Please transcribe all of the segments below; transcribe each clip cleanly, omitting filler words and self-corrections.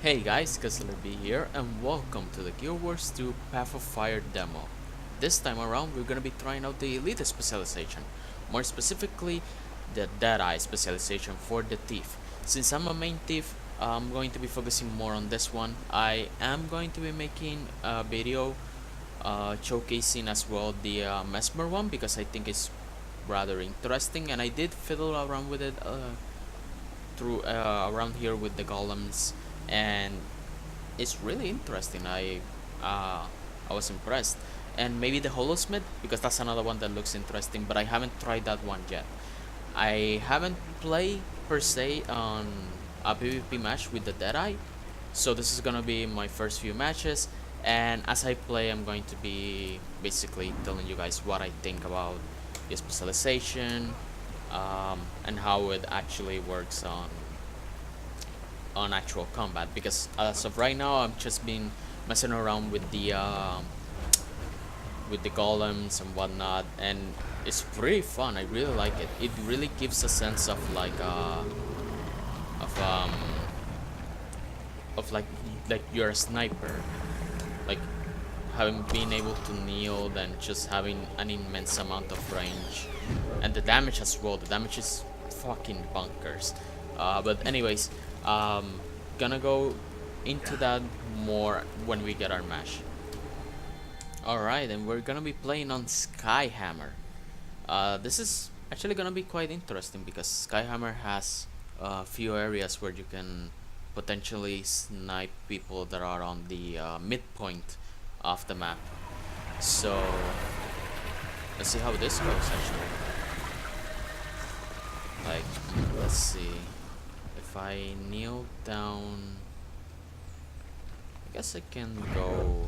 Hey guys, Kesler here and welcome to the Guild Wars 2 Path of Fire demo. This time around we're gonna be trying out the Elite specialization, more specifically the Deadeye specialization for the Thief. Since I'm a main Thief, I'm going to be focusing more on this one. I am going to be making a video showcasing as well the Mesmer one because I think it's rather interesting, and I did fiddle around with it through around here with the golems, and it's really interesting. I was impressed, and maybe the holosmith because that's another one that looks interesting, but I haven't tried that one yet. I haven't played per se on a PvP match with the Deadeye, so this is gonna be my first few matches, and as I play I'm going to be basically telling you guys what I think about the specialization, and how it actually works on actual combat, because as of right now I've just been messing around with the golems and whatnot, and it's pretty fun. I really like it. It really gives a sense of like of um of like you're a sniper, like having been able to kneel and just having an immense amount of range, and the damage as well. The damage is fucking bonkers. But anyways, gonna go into that more when we get our match. Alright, and we're gonna be playing on Skyhammer. This is actually gonna be quite interesting because Skyhammer has a few areas where you can potentially snipe people that are on the midpoint of the map. So let's see how this goes actually. Like, let's see. If I kneel down, I guess I can go.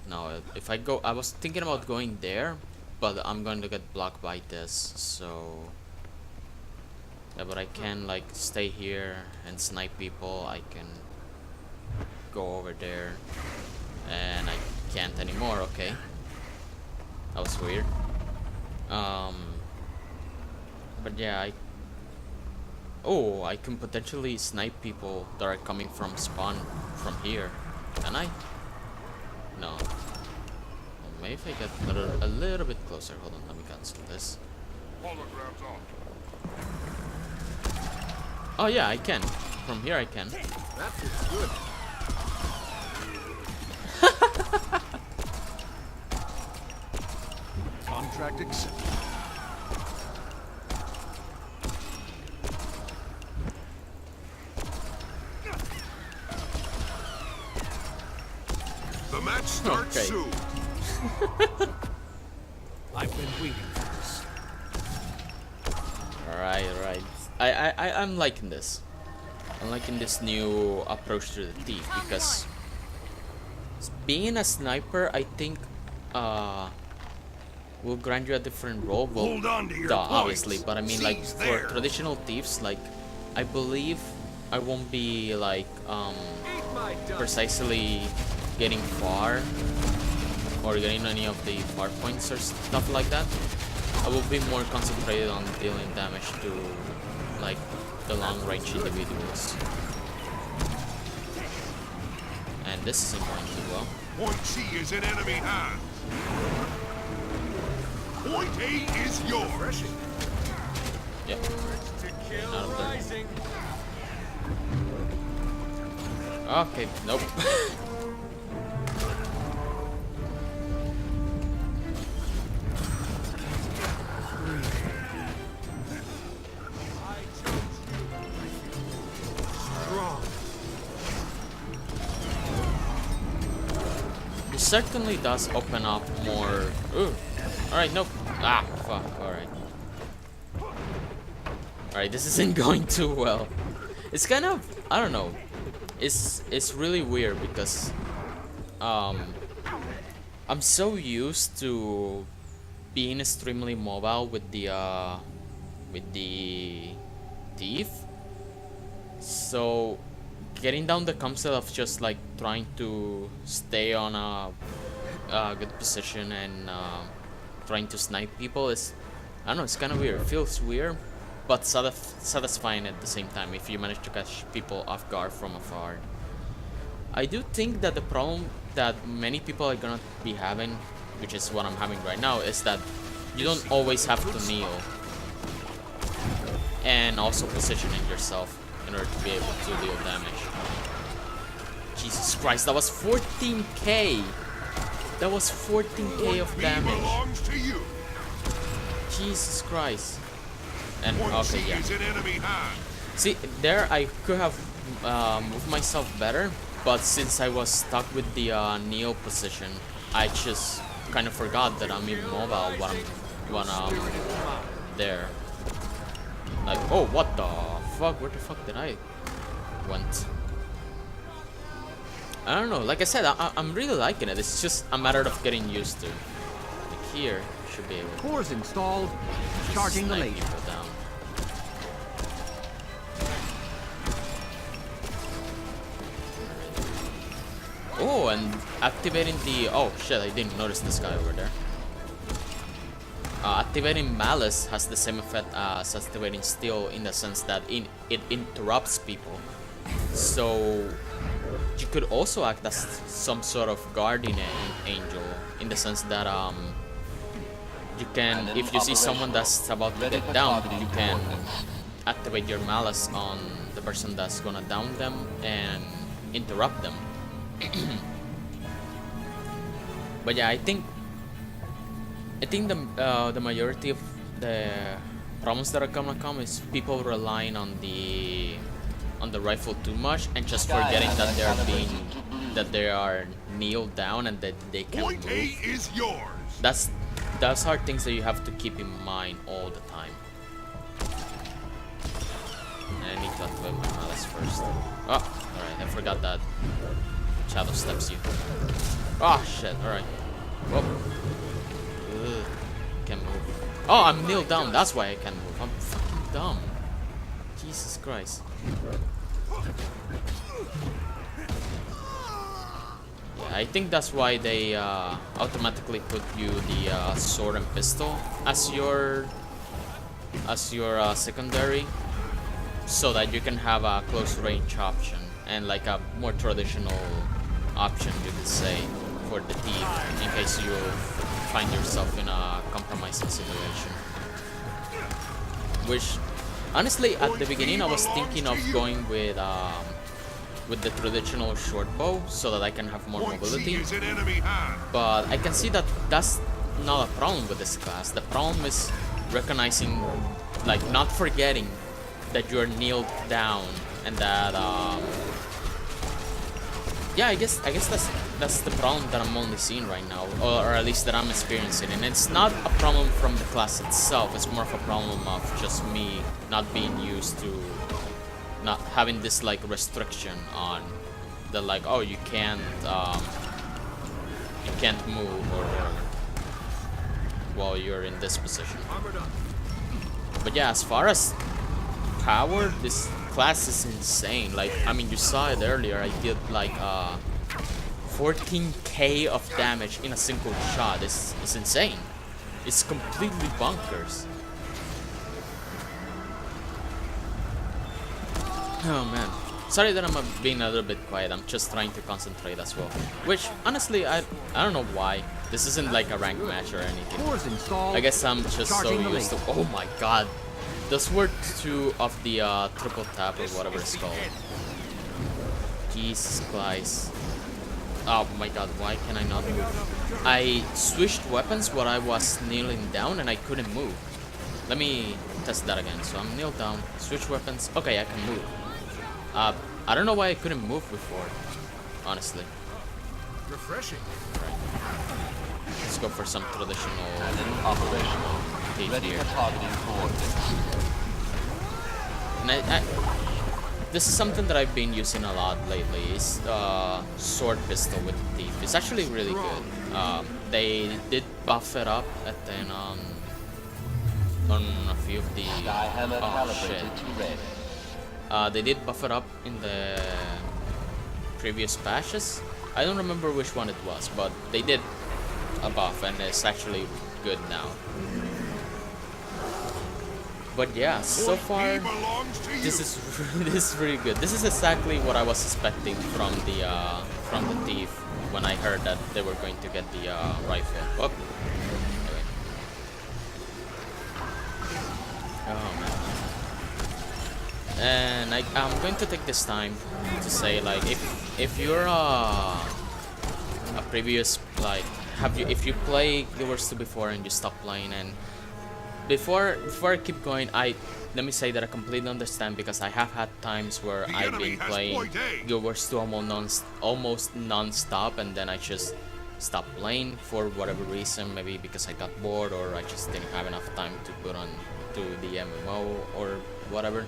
No, if I go, I was thinking about going there, but I'm going to get blocked by this, so yeah, but I can like stay here and snipe people. I can go over there, and I can't anymore. Okay, that was weird. But yeah, I can potentially snipe people that are coming from spawn from here. Can I? No. Well, maybe if I get a little bit closer. Hold on, let me cancel this. Oh yeah, I can. From here I can. That feels good. Contract accepted. The match starts Okay. soon. I've been waiting for this. Alright. I'm liking this. I'm liking this new approach to the thief because being a sniper, I think, will grant you a different role. Well, Hold on to your duh, points. obviously, but I mean, like Seize for theirs. traditional thieves, like I believe I won't be like precisely getting far or getting any of the far points or stuff like that. I will be more concentrated on dealing damage to like the long range individuals, and this isn't going too well. Point C is in enemy hands. Point A is yours. Yep. Out of there. Okay, nope. It certainly does open up more. Ooh. Alright, nope. Ah, fuck. Alright. Alright, this isn't going too well. It's kind of, I don't know. It's really weird because I'm so used to being extremely mobile with the thief. So getting down the concept of just like trying to stay on a good position and trying to snipe people is, I don't know, it's kind of weird. It feels weird, but satisfying at the same time if you manage to catch people off guard from afar. I do think that the problem that many people are gonna be having, which is what I'm having right now, is that you don't always have to kneel. And also positioning yourself in order to be able to deal damage. Jesus Christ, that was 14k! That was 14k of damage. Belongs to you. Jesus Christ. And Point okay, C yeah. is in enemy hand. See, there I could have moved myself better, but since I was stuck with the kneel position, I just kind of forgot that I'm immobile when I'm there. Like, oh, what the fuck? Where the fuck did I went? I don't know. Like I said, I'm really liking it. It's just a matter of getting used to. Like here, should be able to Cores installed. Charging the snipe laser. people down. Oh, and activating the... Oh, shit, I didn't notice this guy over there. Activating Malice has the same effect as activating Steel in the sense that it interrupts people. So, you could also act as some sort of guardian angel in the sense that, you can, if you see someone that's about to get down, you can activate your Malice on the person that's gonna down them and interrupt them. But yeah, I think the majority of the problems that are gonna come is people relying on the rifle too much and just forgetting that they are kneeled down and that they can Point A move. is yours. Those are things that you have to keep in mind all the time. I need to activate my Malice first. Oh, alright, I forgot that Shadow steps you. Oh shit, alright. Whoop. Ugh, can't move. Oh, I'm kneeled down, that's why I can't move. I'm fucking dumb. Jesus Christ. Yeah, I think that's why they automatically put you the sword and pistol as your secondary, so that you can have a close range option and like a more traditional option, you could say, for the thief in case you find yourself in a compromising situation. Which, honestly, at the beginning I was thinking of going with the traditional short bow so that I can have more Point C mobility. is in enemy hand. But I can see that that's not a problem with this class. The problem is recognizing, like, not forgetting that you're kneeled down and that yeah, I guess that's the problem that I'm only seeing right now, or at least that I'm experiencing. And it's not a problem from the class itself, it's more of a problem of just me not being used to not having this like restriction on the like, oh, you can't move or while you're in this position. But yeah, as far as power, this class is insane. Like, I mean, you saw it earlier, I did like 14k of damage in a single shot. It's insane. It's completely bonkers. Oh man, sorry that I'm being a little bit quiet. I'm just trying to concentrate as well. Which, honestly, I don't know why. This isn't like a ranked match or anything. Cores installed. I guess I'm just so used to... Oh my god. Those were two of the triple tap or whatever it's called. Jesus Christ. Oh my god, why can I not move? I switched weapons while I was kneeling down and I couldn't move. Let me test that again. So I'm kneeled down, switch weapons. Okay, I can move. I don't know why I couldn't move before, honestly. Refreshing. Right. Let's go for some traditional Operational. cage Ready here. for targeting coordinates. And this is something that I've been using a lot lately, is sword pistol with the thief. It's actually really good. They did buff it up at then on a few of the... Skyhammer Oh shit. calibrated to red. They did buff it up in the previous patches. I don't remember which one it was, but they did a buff and it's actually good now. But yeah, so Point far B belongs to this you. is this is really good. This is exactly what I was expecting from the thief when I heard that they were going to get the rifle. Oh, anyway. Oh man. And I'm going to take this time to say, like, if you're a previous, like, if you play Guild Wars 2 before and you stop playing, and before I keep going, let me say that I completely understand, because I have had times where The I've enemy been has playing point A. Guild Wars 2 almost non-stop, and then I just stopped playing for whatever reason, maybe because I got bored or I just didn't have enough time to put on to the MMO or whatever.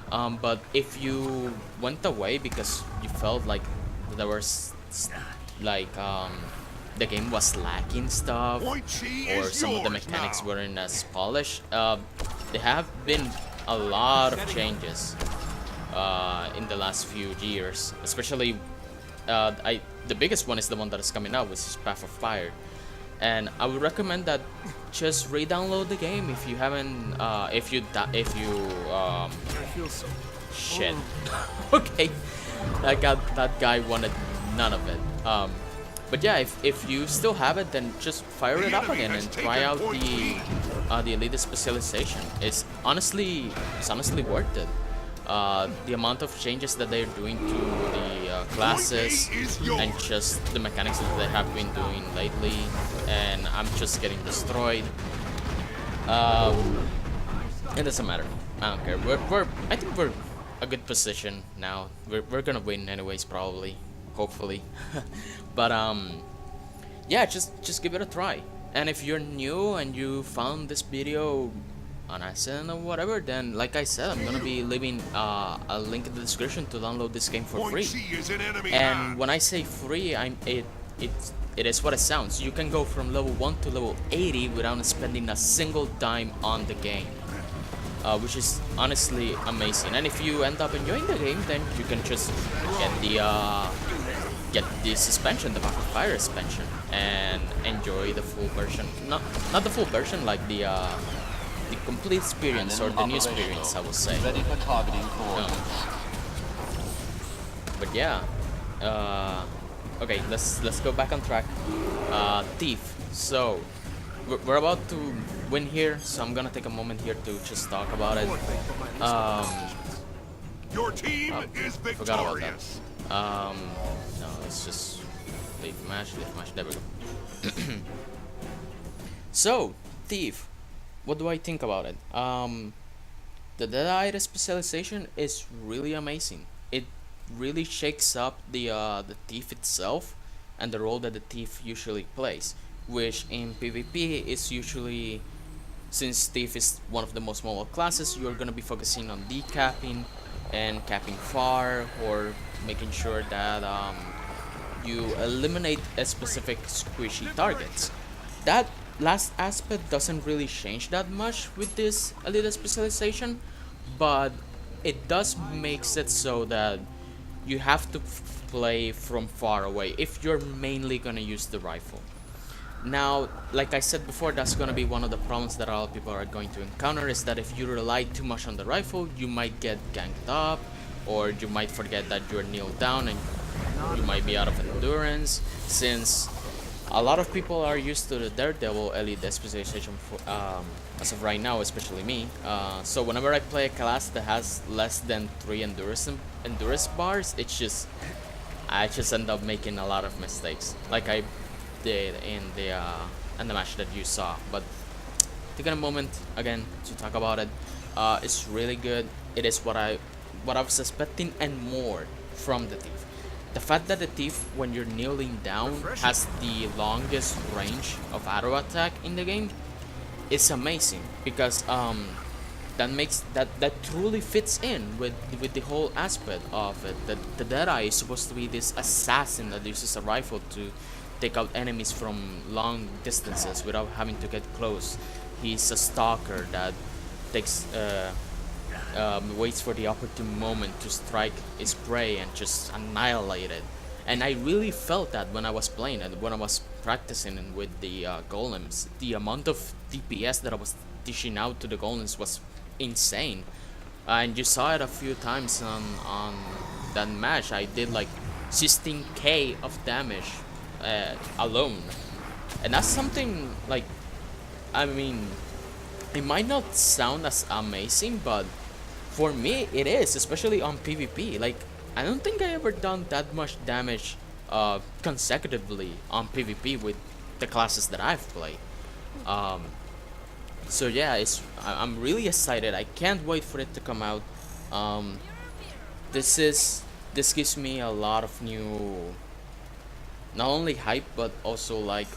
But if you went away because you felt like there was like the game was lacking stuff, Point C or is some of the yours mechanics now. weren't as polished, there have been a lot of changes in the last few years. Especially, the biggest one is the one that is coming out, which is Path of Fire. And I would recommend that just re-download the game if you haven't, if you I feel so. shit. Okay, that guy wanted none of it. But yeah, if you still have it, then just fire The it up enemy again has and taken try out point B. the elite specialization. It's honestly worth it. The amount of changes that they're doing to the classes Point A is and yours. just the mechanics that they have been doing lately, and I'm just getting destroyed. It doesn't matter. I don't care. I think we're a good position now. We're gonna win anyways, probably, hopefully. But yeah, just give it a try. And if you're new and you found this video on accident or whatever, then like I said, I'm gonna be leaving a link in the description to download this game for Point free. C is in enemy And hands. when I say free, it is what it sounds. You can go from level 1 to level 80 without spending a single dime on the game, which is honestly amazing. And if you end up enjoying the game, then you can just get the suspension, the Path of Fire suspension, and enjoy the full version. Not the full version, like the complete experience, or the new experience, I would say. Ready for targeting coordinates. But yeah, okay, let's go back on track. Thief. So we're about to win here, so I'm gonna take a moment here to just talk about it. Your team is Forgot about that. victorious. No, let's just leave match. There we go. So, Thief. What do I think about it? The Deadeye specialization is really amazing. It really shakes up the thief itself and the role that the thief usually plays, which in PvP is usually, since thief is one of the most mobile classes, you're gonna be focusing on decapping and capping far, or making sure that you eliminate a specific squishy targets. That last aspect doesn't really change that much with this elite specialization, but it does makes it so that you have to play from far away if you're mainly gonna use the rifle. Now, like I said before, that's gonna be one of the problems that a lot of people are going to encounter, is that if you rely too much on the rifle, you might get ganked up, or you might forget that you're kneeled down and you might be out of endurance, since a lot of people are used to the Daredevil elite specialization for, as of right now, especially me. So whenever I play a class that has less than 3 endurance bars, I just end up making a lot of mistakes, like I did in the match that you saw. But taking a moment again to talk about it, it's really good. It is what I was expecting and more from the thief. The fact that the thief, when you're kneeling down, has the longest range of auto attack in the game is amazing, because that truly fits in with the whole aspect of it. The Deadeye is supposed to be this assassin that uses a rifle to take out enemies from long distances without having to get close. He's a stalker that takes waits for the opportune moment to strike his prey and just annihilate it. And I really felt that when I was playing and when I was practicing with the golems. The amount of DPS that I was dishing out to the golems was insane. And you saw it a few times on that match. I did like 16k of damage alone, and that's something like, I mean, it might not sound as amazing, but for me it is, especially on PvP. Like, I don't think I ever done that much damage consecutively on PvP with the classes that I've played. So yeah, I'm really excited. I can't wait for it to come out. Um, this gives me a lot of new, not only hype but also like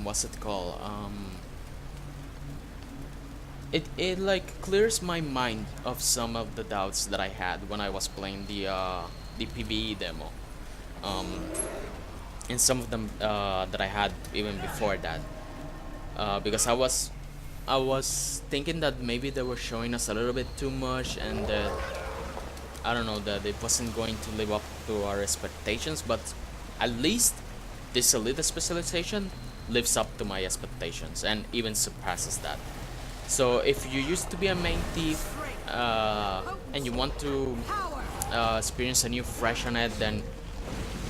what's it called? It like clears my mind of some of the doubts that I had when I was playing the PvE demo. Um, and some of them that I had even before that. Because I was thinking that maybe they were showing us a little bit too much, and that, I don't know, that it wasn't going to live up to our expectations. But at least this elite specialization lives up to my expectations and even surpasses that. So if you used to be a main thief and you want to experience a new fresh on it, then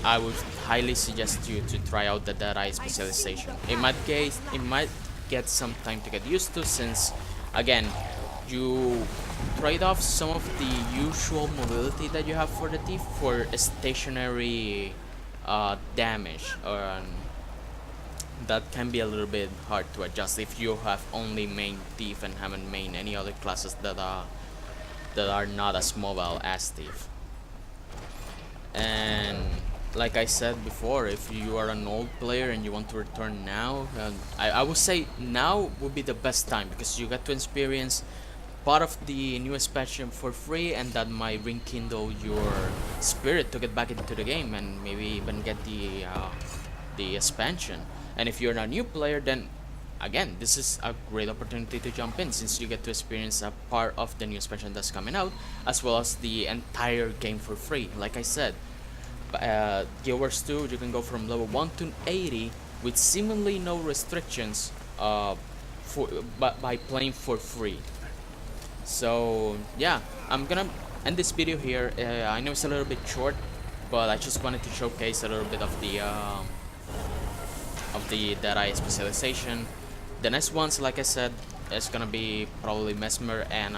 I would highly suggest you to try out the Deadeye specialization. It might get some time to get used to, since again you trade off some of the usual mobility that you have for the thief for stationary damage, or that can be a little bit hard to adjust if you have only main thief and haven't main any other classes that are not as mobile as thief. And like I said before, if you are an old player and you want to return now, I would say now would be the best time, because you get to experience part of the new expansion for free, and that might rekindle your spirit to get back into the game and maybe even get the expansion. And if you're a new player, then again, this is a great opportunity to jump in, since you get to experience a part of the new expansion that's coming out, as well as the entire game for free. Like I said, Guild Wars 2, you can go from level 1 to 80 with seemingly no restrictions by playing for free. So yeah, I'm gonna end this video here. I know it's a little bit short, but I just wanted to showcase a little bit of the Deadeye specialization. The next ones, like I said, is gonna be probably Mesmer and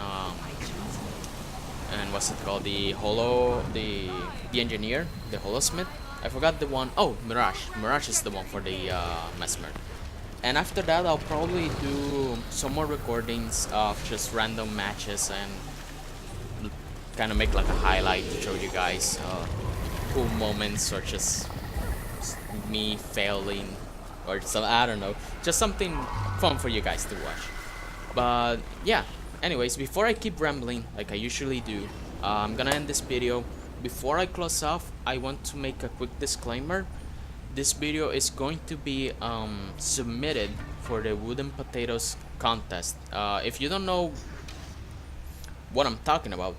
what's it called, the engineer, the Holosmith. I forgot the one. Oh, Mirage is the one for the Mesmer. And after that, I'll probably do some more recordings of just random matches and kind of make like a highlight to show you guys cool moments, or just me failing, or some, I don't know, just something fun for you guys to watch. But yeah, anyways, before I keep rambling like I usually do, I'm gonna end this video. Before I close off, I want to make a quick disclaimer. This video is going to be submitted for the Wooden Potatoes contest. If you don't know what I'm talking about,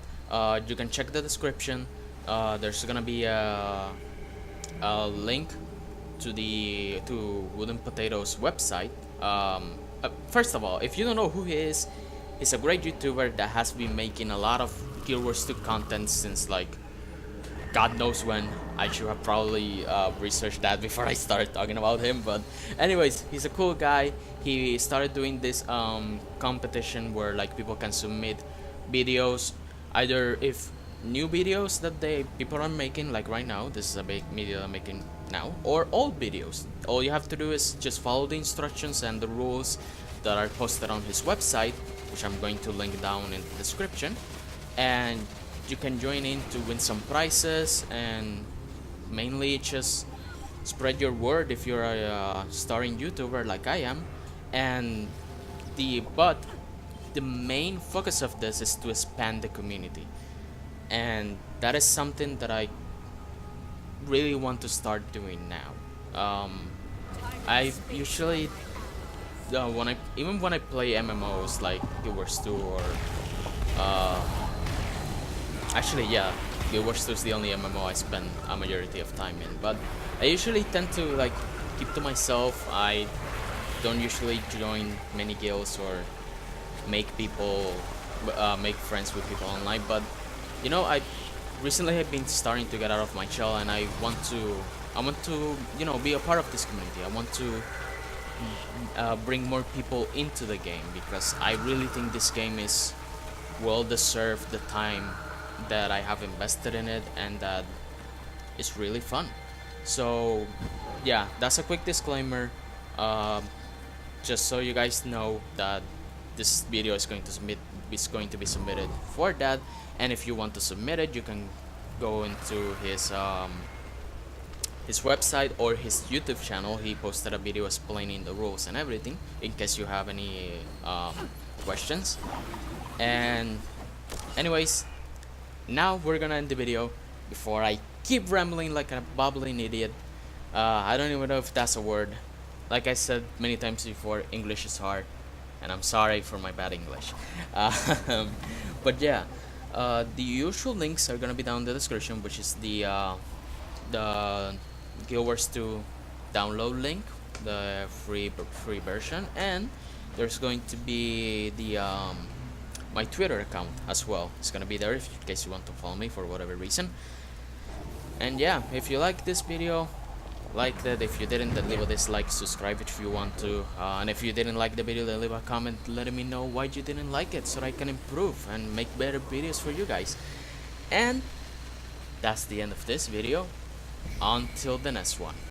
you can check the description. There's gonna be a link to Wooden Potatoes website. First of all, if you don't know who he is, he's a great YouTuber that has been making a lot of Guild Wars 2 content since like God knows when. I should have probably researched that before I started talking about him, but anyways, he's a cool guy. He started doing this competition where like people can submit videos, either if new videos that people are making, like right now, this is a big video I'm making now, or old videos. All you have to do is just follow the instructions and the rules that are posted on his website, which I'm going to link down in the description, and you can join in to win some prizes, and mainly just spread your word if you're a starring YouTuber like I am. And the main focus of this is to expand the community, and that is something that I really want to start doing now. I usually when I play MMOs like Guild Wars 2 or actually yeah, Guild Wars 2 is the only MMO I spend a majority of time in, but I usually tend to like keep to myself. I don't usually join many guilds or make people make friends with people online. But you know, I recently have been starting to get out of my shell, and I want to you know, be a part of this community. I want to bring more people into the game, because I really think this game is well deserved the time that I have invested in it, and that it's really fun. So yeah, that's a quick disclaimer, just so you guys know that this video is going to be submitted for that. And if you want to submit it, you can go into his website or his YouTube channel. He posted a video explaining the rules and everything, in case you have any questions. And anyways, now we're gonna end the video before I keep rambling like a babbling idiot. I don't even know if that's a word. Like I said many times before, English is hard, and I'm sorry for my bad English. But yeah, the usual links are gonna be down in the description, which is the Guild Wars 2 download link, the free version, and there's going to be the my Twitter account as well. It's gonna be there in case you want to follow me for whatever reason. And yeah, if you like this video, like that. If you didn't, then leave a dislike, subscribe if you want to, and if you didn't like the video, then leave a comment letting me know why you didn't like it, so that I can improve and make better videos for you guys. And that's the end of this video. Until the next one.